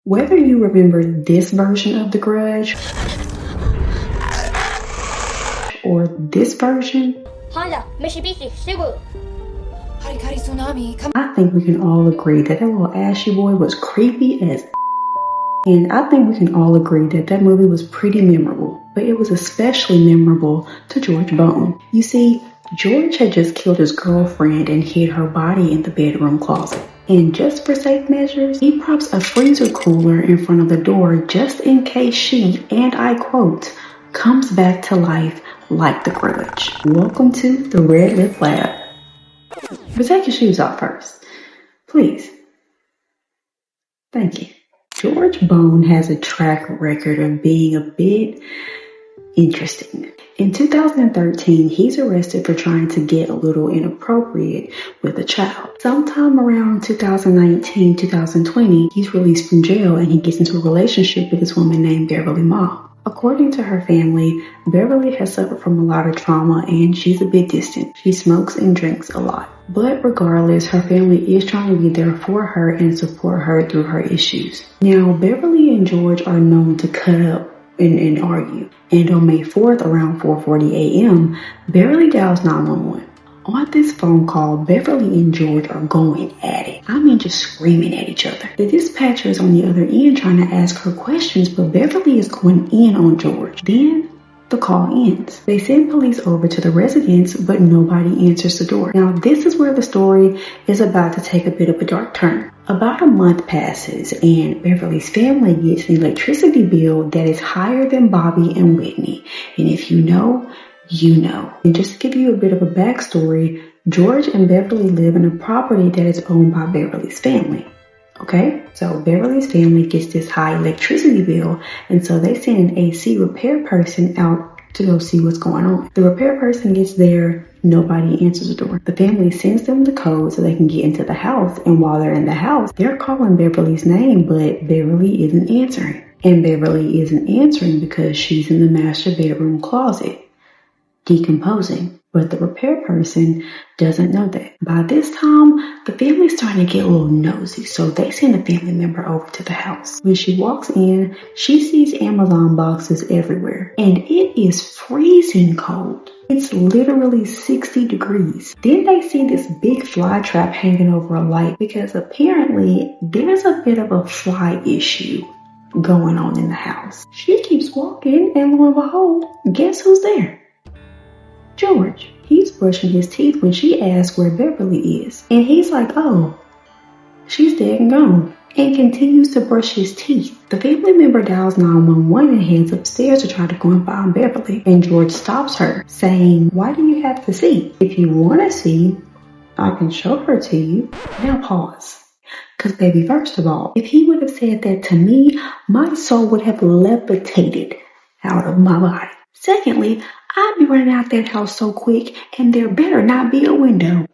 Whether you remember this version of The Grudge or this version, Honda, Mitsubishi, Subaru. Harikari tsunami, come. I think we can all agree that little Ashy boy was creepy as and I think we can all agree that that movie was pretty memorable, but it was especially memorable to George Bone. You see, George had just killed his girlfriend and hid her body in the bedroom closet. And just for safe measures, he props a freezer cooler in front of the door just in case she, and I quote, comes back to life like the Grudge. Welcome to the Red Lip Lab. But take your shoes off first. Please. Thank you. George Bone has a track record of being a bit interesting. In 2013, he's arrested for trying to get a little inappropriate with a child. Sometime around 2019, 2020, he's released from jail and he gets into a relationship with this woman named Beverly Ma. According to her family, Beverly has suffered from a lot of trauma and she's a bit distant. She smokes and drinks a lot. But regardless, her family is trying to be there for her and support her through her issues. Now, Beverly and George are known to cut up and argue. And on May 4th, around 4:40 a.m., Beverly dials 911. On this phone call, Beverly and George are going at it. I mean, just screaming at each other. The dispatcher is on the other end trying to ask her questions, but Beverly is going in on George. Then the call ends. They send police over to the residence, but nobody answers the door. Now, this is where the story is about to take a bit of a dark turn. About a month passes, and Beverly's family gets an electricity bill that is higher than Bobby and Whitney. And if you know, you know. And just to give you a bit of a backstory, George and Beverly live in a property that is owned by Beverly's family. Okay, so Beverly's family gets this high electricity bill, and so they send an AC repair person out to go see what's going on. The repair person gets there, nobody answers the door. The family sends them the code so they can get into the house, and while they're in the house, they're calling Beverly's name, but Beverly isn't answering. And Beverly isn't answering because she's in the master bedroom closet, decomposing. But the repair person doesn't know that. By this time, the family's starting to get a little nosy, so they send a family member over to the house. When she walks in, she sees Amazon boxes everywhere, and it is freezing cold. It's literally 60 degrees. Then they see this big fly trap hanging over a light because apparently there's a bit of a fly issue going on in the house. She keeps walking, and lo and behold, guess who's there? George. He's brushing his teeth when she asks where Beverly is. And he's like, oh, she's dead and gone. And continues to brush his teeth. The family member dials 911 and heads upstairs to try to go and find Beverly. And George stops her, saying, why do you have to see? If you want to see, I can show her to you. Now pause. Because baby, first of all, if he would have said that to me, my soul would have levitated out of my body. Secondly, I'd be running out that house so quick, and there better not be a window.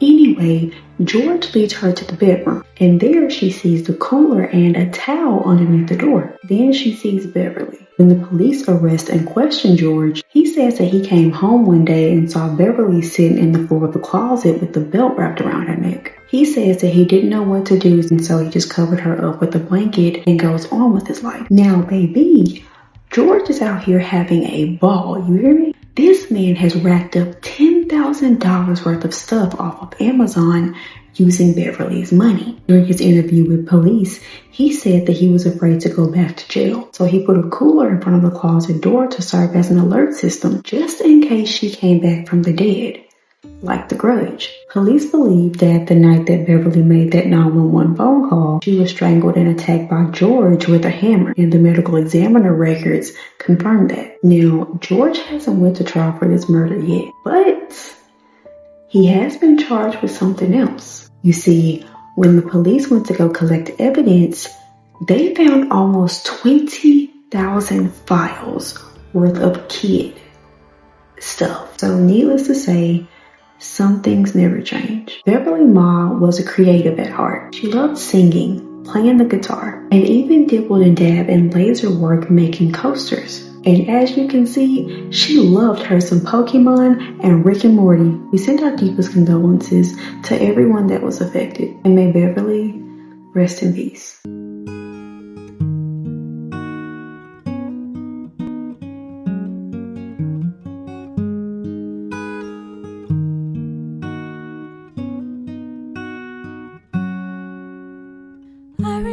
Anyway, George leads her to the bedroom, and there she sees the cooler and a towel underneath the door. Then she sees Beverly. When the police arrest and question George, he says that he came home one day and saw Beverly sitting in the floor of the closet with the belt wrapped around her neck. He says that he didn't know what to do, and so he just covered her up with a blanket and goes on with his life. Now, baby, George is out here having a ball, you hear me? This man has racked up $10,000 worth of stuff off of Amazon using Beverly's money. During his interview with police, he said that he was afraid to go back to jail. So he put a cooler in front of the closet door to serve as an alert system, just in case she came back from the dead, like the Grudge. Police believe that the night that Beverly made that 911 phone call, she was strangled and attacked by George with a hammer, and the medical examiner records confirmed that. Now, George hasn't went to trial for this murder yet, but he has been charged with something else. You see, when the police went to go collect evidence, they found almost 20,000 files worth of kid stuff. So needless to say, some things never change. Beverly Ma was a creative at heart. She loved singing, playing the guitar, and even dibbled and dabbed in laser work making coasters. And as you can see, she loved her some Pokemon and Rick and Morty. We send our deepest condolences to everyone that was affected, and may Beverly rest in peace.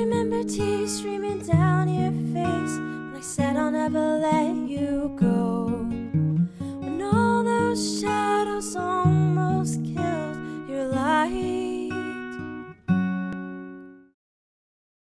remember tears streaming down your face when I said I'll never let you go.